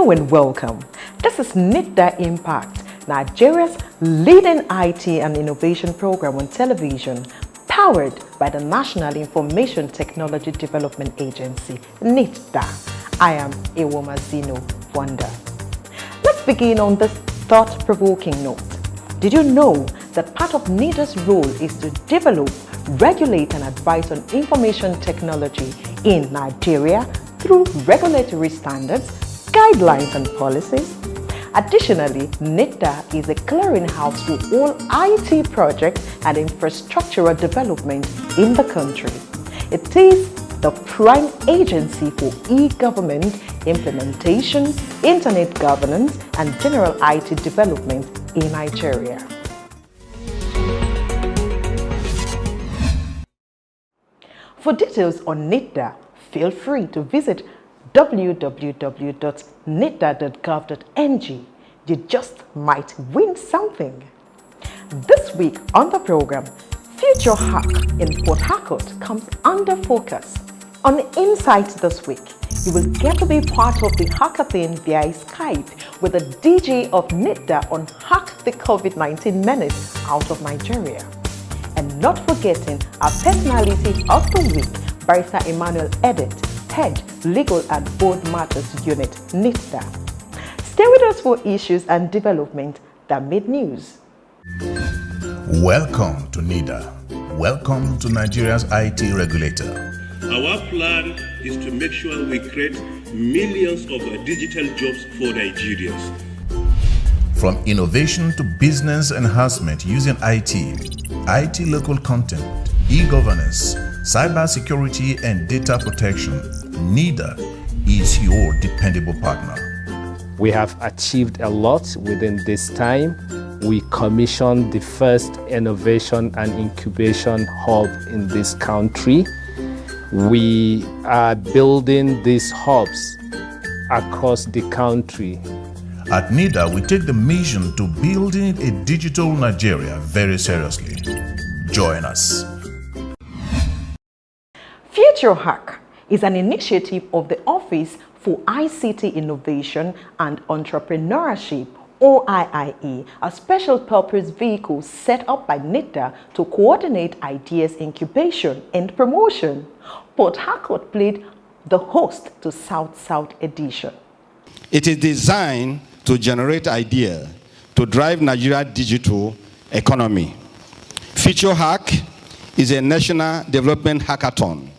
Hello and welcome. This is NITDA Impact, Nigeria's leading IT and innovation program on television, powered by the National Information Technology Development Agency, NITDA. I am Ewoma Zino Wonder. Let's begin on this thought-provoking note. Did you know that part of NITDA's role is to develop, regulate and advise on information technology in Nigeria through regulatory standards, guidelines and policies? Additionally, NITDA is a clearinghouse for all IT projects and infrastructural development in the country. It is the prime agency for e-government implementation, internet governance, and general IT development in Nigeria. For details on NITDA, feel free to visit www.nitda.gov.ng. You just might win something. This week on the program, Future Hack in Port Harcourt comes under focus. On Insight this week, you will get to be part of the hackathon via Skype with the DJ of NITDA on Hack the COVID-19 Menace out of Nigeria. And not forgetting our personality of the week, Barrister Emmanuel Edet, Head, Legal and Board Matters Unit, NITDA. Stay with us for issues and development that made news. Welcome to NITDA. Welcome to Nigeria's IT regulator. Our plan is to make sure we create millions of digital jobs for Nigerians. From innovation to business enhancement using IT local content, e-governance, cybersecurity and data protection, NITDA is your dependable partner. We have achieved a lot within this time. We commissioned the first innovation and incubation hub in this country. We are building these hubs across the country. At NITDA, we take the mission to building a digital Nigeria very seriously. Join us. Future Hack is an initiative of the Office for ICT Innovation and Entrepreneurship, OIIE, a special purpose vehicle set up by NITDA to coordinate ideas incubation and promotion. Port Harcourt played the host to South-South edition. It is designed to generate ideas to drive Nigeria's digital economy. Future Hack is a national development hackathon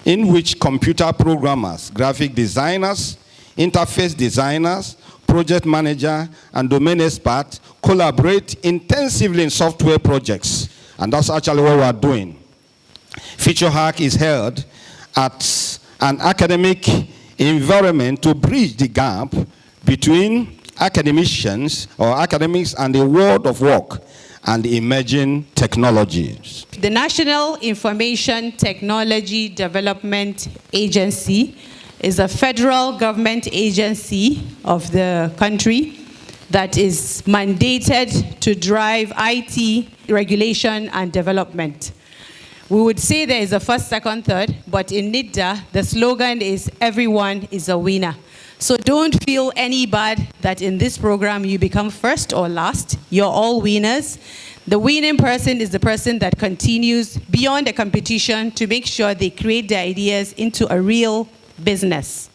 in which computer programmers, graphic designers, interface designers, project managers, and domain experts collaborate intensively in software projects. And that's actually what we are doing. Future Hack is held at an academic environment to bridge the gap between academicians or academics and the world of work and emerging technologies. The National Information Technology Development Agency is a federal government agency of the country that is mandated to drive IT regulation and development. We would say there is a first, second, third, but in NITDA, the slogan is everyone is a winner. So don't feel any bad that in this program you become first or last. You're all winners. The winning person is the person that continues beyond the competition to make sure they create their ideas into a real business.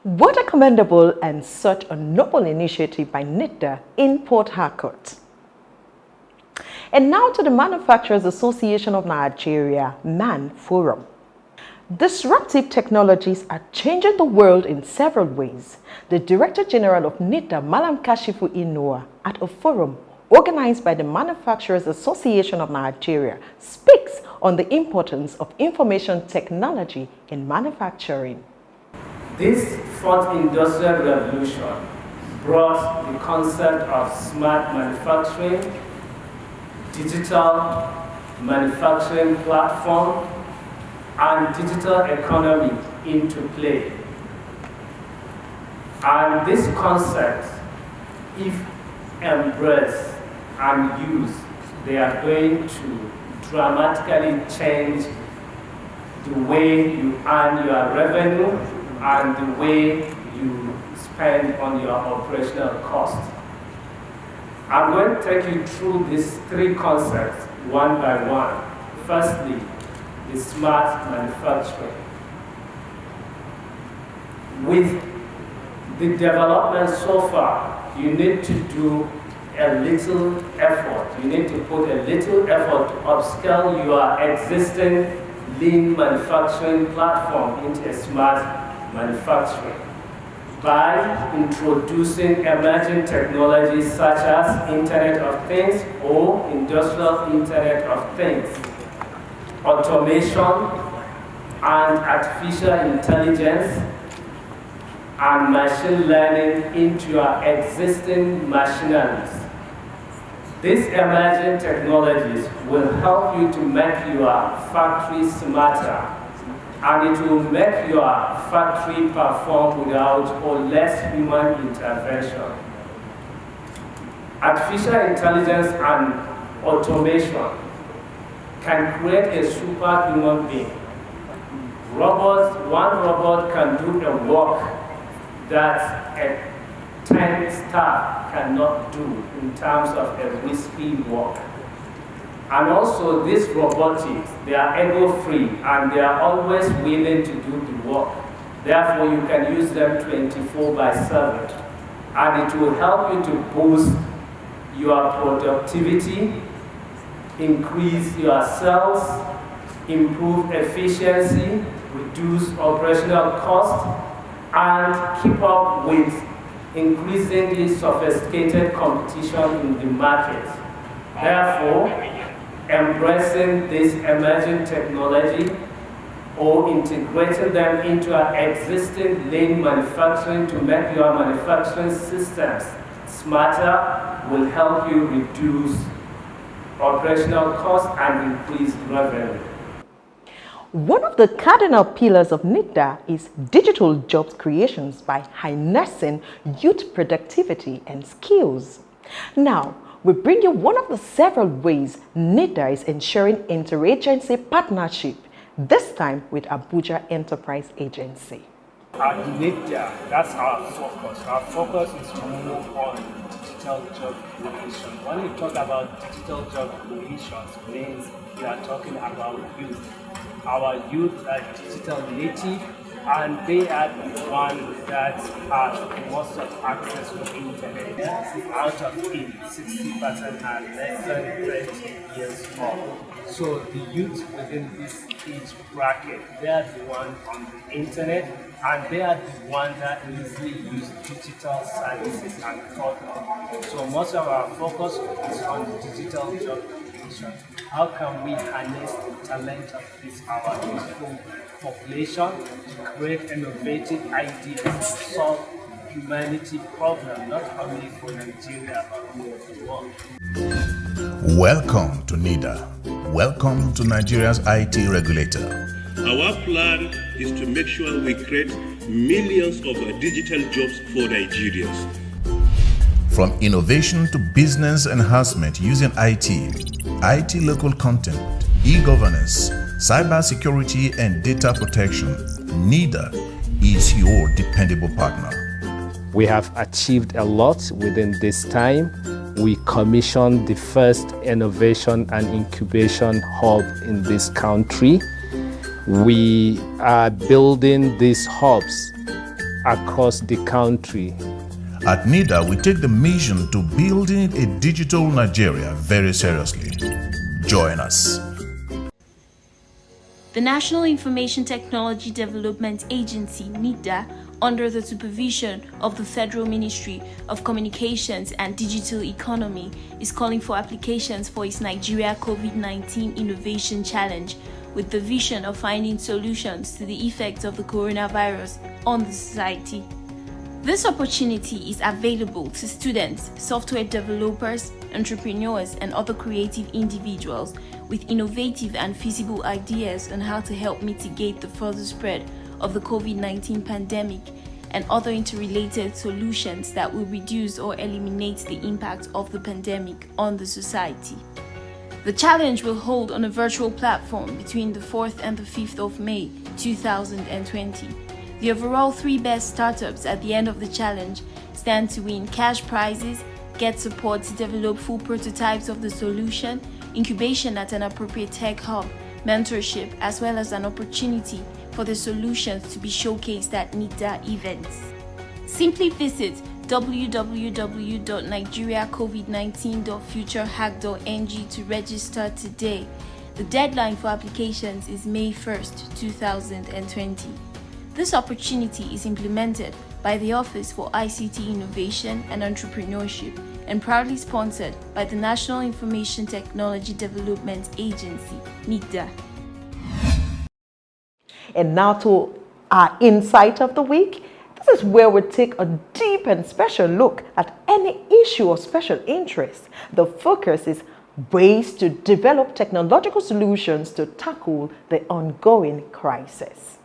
What a commendable and such a noble initiative by NITDA in Port Harcourt. And now to the Manufacturers Association of Nigeria, MAN Forum. Disruptive technologies are changing the world in several ways. The Director General of NITDA, Malam Kashifu Inuwa, at a forum organized by the Manufacturers Association of Nigeria, speaks on the importance of information technology in manufacturing. This fourth industrial revolution brought the concept of smart manufacturing, digital manufacturing platform, and digital economy into play. And this concept, if embraced and used, they are going to dramatically change the way you earn your revenue and the way you spend on your operational cost. I'm going to take you through these three concepts one by one. Firstly, the smart manufacturing. With the development so far, you need to do a little effort. You need to put a little effort to upscale your existing lean manufacturing platform into a smart manufacturing by introducing emerging technologies such as Internet of Things or Industrial Internet of Things, automation and artificial intelligence and machine learning into your existing machineries. These emerging technologies will help you to make your factory smarter, and it will make your factory perform without or less human intervention. Artificial intelligence and automation can create a superhuman being. One robot can do a work that a 10 staff cannot do in terms of a risky work. And also these robotics, they are ego-free and they are always willing to do the work. Therefore, you can use them 24/7. And it will help you to boost your productivity, increase your sales, improve efficiency, reduce operational cost, and keep up with increasingly sophisticated competition in the market. Therefore, embracing this emerging technology or integrating them into our existing lean manufacturing to make your manufacturing systems smarter will help you reduce operational costs and increase revenue. One of the cardinal pillars of NITDA is digital jobs creations by harnessing youth productivity and skills. Now, we bring you one of the several ways NITDA is ensuring interagency partnership, this time with Abuja Enterprise Agency. At NITDA, that's our focus. Our focus is to move on digital job creation. When we talk about digital job creations, means we are talking about youth. Our youth are digital native, and they are the ones that have most of access to internet. Out of 60% are less than 20 years old. So the youth within this age bracket, they are the ones on the internet, and they are the ones that easily use digital services and products. So most of our focus is on digital job creation. How can we harness the talent of this our youthful population to create innovative ideas to solve humanity problem, not only for Nigeria but for the world? Welcome to NITDA. Welcome to Nigeria's IT regulator. Our plan is to make sure we create millions of digital jobs for Nigerians. From innovation to business enhancement using IT local content, e-governance, cybersecurity, and data protection, NITDA is your dependable partner. We have achieved a lot within this time. We commissioned the first innovation and incubation hub in this country. We are building these hubs across the country. At NITDA, we take the mission to building a digital Nigeria very seriously. Join us. The National Information Technology Development Agency, NITDA, under the supervision of the Federal Ministry of Communications and Digital Economy, is calling for applications for its Nigeria COVID-19 Innovation Challenge, with the vision of finding solutions to the effects of the coronavirus on the society. This opportunity is available to students, software developers, entrepreneurs, and other creative individuals with innovative and feasible ideas on how to help mitigate the further spread of the COVID-19 pandemic and other interrelated solutions that will reduce or eliminate the impact of the pandemic on the society. The challenge will hold on a virtual platform between the 4th and the 5th of May 2020. The overall 3 best startups at the end of the challenge stand to win cash prizes, get support to develop full prototypes of the solution, incubation at an appropriate tech hub, mentorship, as well as an opportunity for the solutions to be showcased at NITDA events. Simply visit www.nigeriacovid19.futurehack.ng to register today. The deadline for applications is May 1st, 2020. This opportunity is implemented by the Office for ICT Innovation and Entrepreneurship and proudly sponsored by the National Information Technology Development Agency, NITDA. And now to our Insight of the Week. This is where we take a deep and special look at any issue of special interest. The focus is ways to develop technological solutions to tackle the ongoing crisis.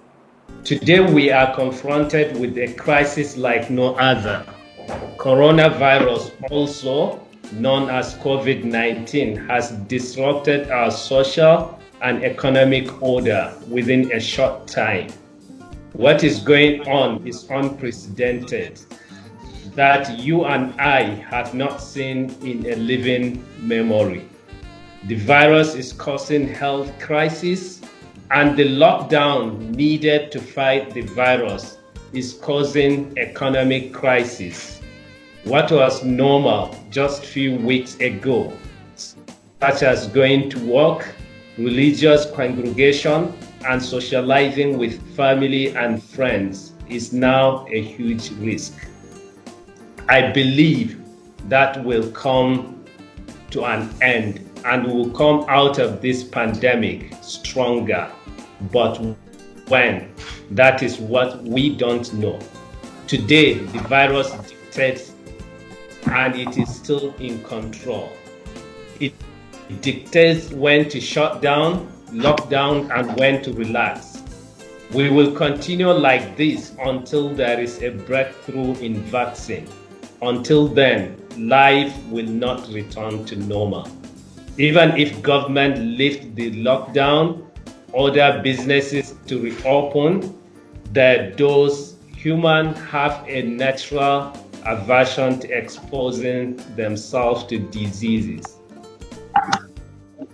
Today we are confronted with a crisis like no other. Coronavirus, also known as COVID-19, has disrupted our social and economic order within a short time. What is going on is unprecedented, that you and I have not seen in a living memory. The virus is causing health crisis, and the lockdown needed to fight the virus is causing economic crisis. What was normal just a few weeks ago, such as going to work, religious congregation, and socializing with family and friends, is now a huge risk. I believe that will come to an end and we will come out of this pandemic stronger. But when? That is what we don't know. Today, the virus dictates and it is still in control. It dictates when to shut down, lock down, and when to relax. We will continue like this until there is a breakthrough in vaccine. Until then, life will not return to normal. Even if government lifts the lockdown, order businesses to reopen, those humans have a natural aversion to exposing themselves to diseases.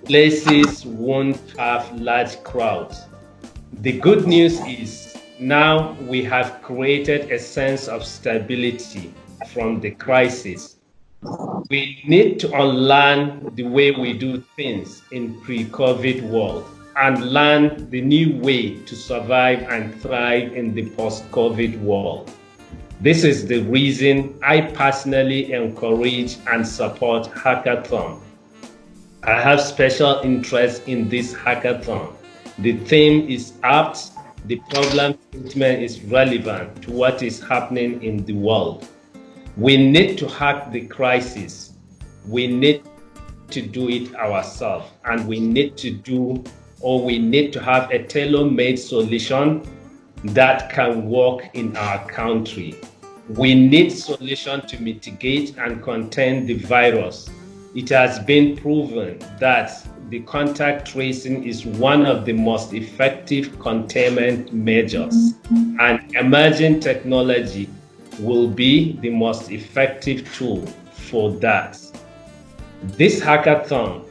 Places won't have large crowds. The good news is now we have created a sense of stability from the crisis. We need to unlearn the way we do things in pre-COVID world and learn the new way to survive and thrive in the post-COVID world. This is the reason I personally encourage and support hackathon. I have special interest in this hackathon. The theme is apt, the problem statement is relevant to what is happening in the world. We need to hack the crisis. We need to do it ourselves, and we need to have a tailor-made solution that can work in our country. We need solution to mitigate and contain the virus. It has been proven that the contact tracing is one of the most effective containment measures, and emerging technology will be the most effective tool for that. This hackathon,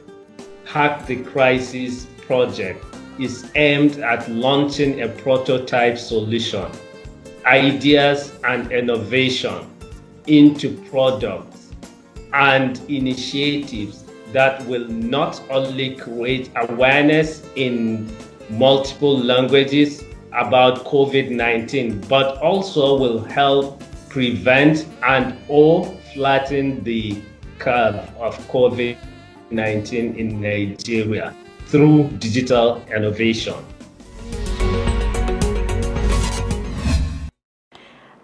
Hack the Crisis project, is aimed at launching a prototype solution, ideas and innovation into products and initiatives that will not only create awareness in multiple languages about COVID-19, but also will help prevent and or flatten the curve of COVID-19 in Nigeria through digital innovation.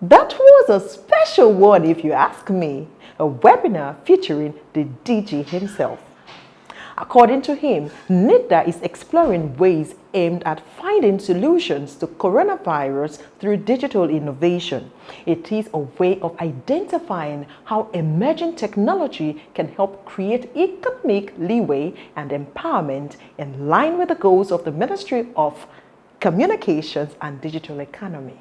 That was a special one, if you ask me. A webinar featuring the DG himself. According to him, NITDA is exploring ways aimed at finding solutions to coronavirus through digital innovation. It is a way of identifying how emerging technology can help create economic leeway and empowerment in line with the goals of the Ministry of Communications and Digital Economy.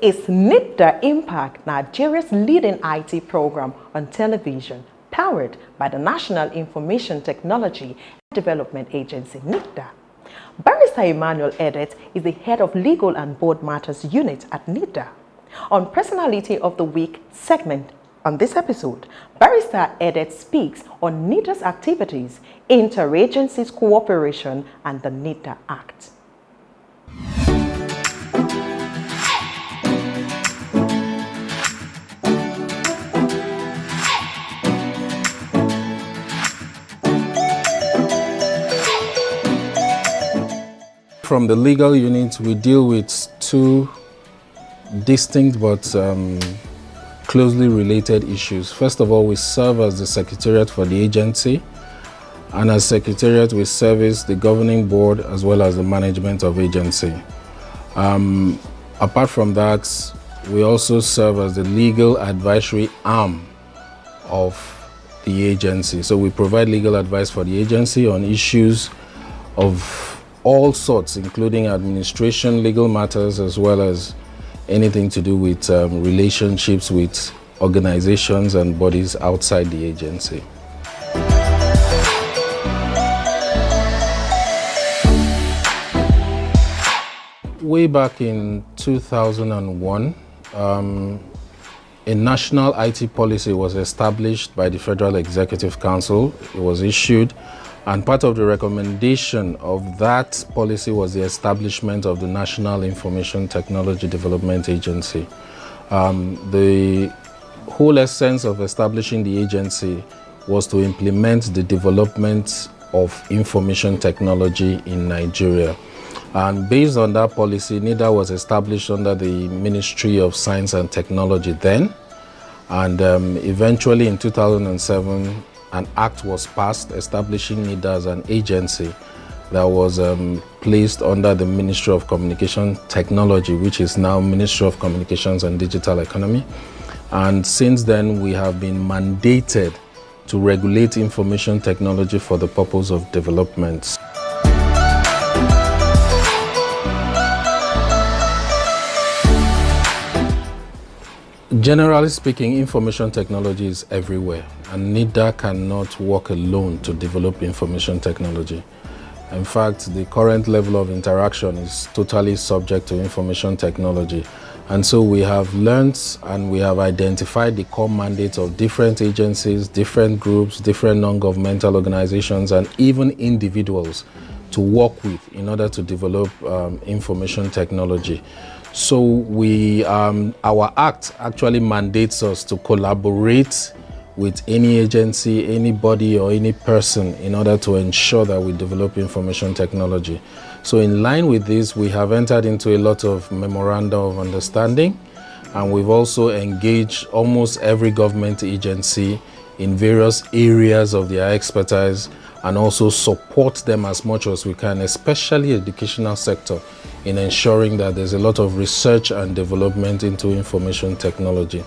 is NITDA Impact, Nigeria's leading IT program on television, powered by the National Information Technology and Development Agency, NITDA. Barrister Emmanuel Edet is the head of Legal and Board Matters Unit at NITDA. On Personality of the Week segment on this episode, Barrister Edet speaks on NITDA's activities, interagencies cooperation, and the NITDA Act. From the legal unit, we deal with two distinct but closely related issues. First of all, we serve as the secretariat for the agency, and as secretariat, we service the governing board as well as the management of agency. Apart from that, we also serve as the legal advisory arm of the agency. So we provide legal advice for the agency on issues of all sorts, including administration, legal matters, as well as anything to do with relationships with organizations and bodies outside the agency. Way back in 2001, a national IT policy was established by the Federal Executive Council. It was issued, and part of the recommendation of that policy was the establishment of the National Information Technology Development Agency. The whole essence of establishing the agency was to implement the development of information technology in Nigeria. And based on that policy, NITDA was established under the Ministry of Science and Technology then. And eventually in 2007, an act was passed establishing NITDA as an agency that was placed under the Ministry of Communication Technology, which is now Ministry of Communications and Digital Economy. And since then, we have been mandated to regulate information technology for the purpose of development. Generally speaking, information technology is everywhere, and NITDA cannot work alone to develop information technology. In fact, the current level of interaction is totally subject to information technology. And so we have learned and we have identified the core mandates of different agencies, different groups, different non-governmental organizations, and even individuals to work with in order to develop information technology. So our act actually mandates us to collaborate with any agency, anybody, or any person in order to ensure that we develop information technology. So in line with this, we have entered into a lot of memoranda of understanding, and we've also engaged almost every government agency in various areas of their expertise, and also support them as much as we can, especially educational sector, in ensuring that there's a lot of research and development into information technology.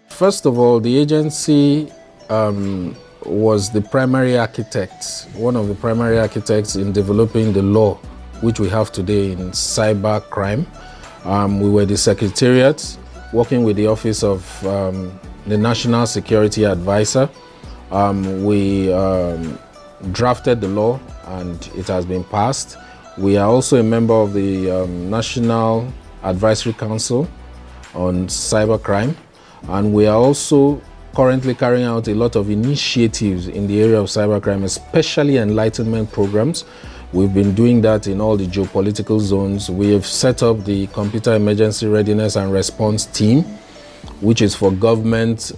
First of all, the agency was the primary architect, one of the primary architects in developing the law which we have today in cyber crime. We were the secretariat working with the Office of the National Security Advisor. We drafted the law and it has been passed. We are also a member of the National Advisory Council on Cybercrime, and we are also currently carrying out a lot of initiatives in the area of cybercrime, especially enlightenment programs. We've been doing that in all the geopolitical zones. We have set up the Computer Emergency Readiness and Response Team, which is for government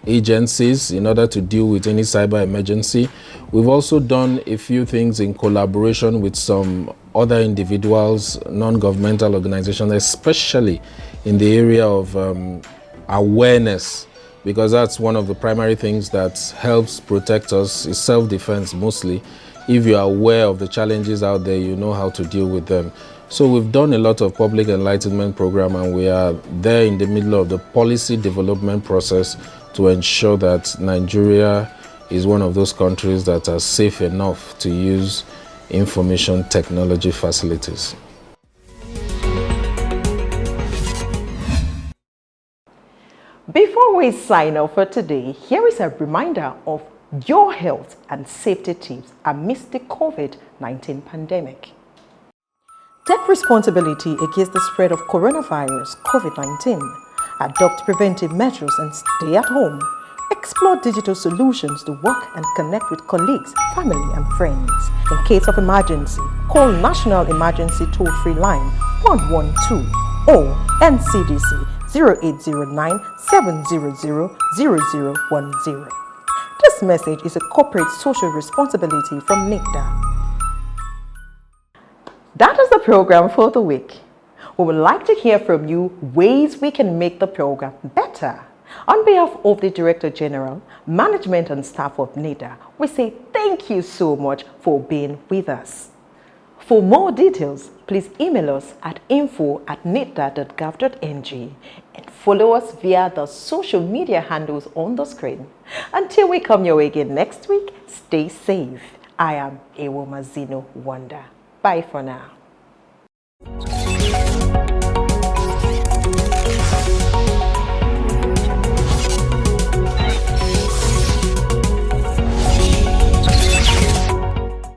agencies in order to deal with any cyber emergency. We've also done a few things in collaboration with some other individuals, non-governmental organizations, especially in the area of awareness, because that's one of the primary things that helps protect us, is self-defense mostly. If you are aware of the challenges out there, you know how to deal with them. So we've done a lot of public enlightenment program, and we are there in the middle of the policy development process to ensure that Nigeria is one of those countries that are safe enough to use information technology facilities. Before we sign off for today, here is a reminder of your health and safety tips amidst the COVID-19 pandemic. Take responsibility against the spread of coronavirus COVID-19. Adopt preventive measures and stay at home. Explore digital solutions to work and connect with colleagues, family, and friends. In case of emergency, call National Emergency Toll-Free Line 112 or NCDC 0809-700-0010. This message is a corporate social responsibility from NITDA. That is the program for the week. We would like to hear from you ways we can make the program better. On behalf of the Director General, Management and staff of NITDA, we say thank you so much for being with us. For more details, please email us at info@nitda.gov.ng and follow us via the social media handles on the screen. Until we come your way again next week, stay safe. I am Ewomazino Wanda. Bye for now.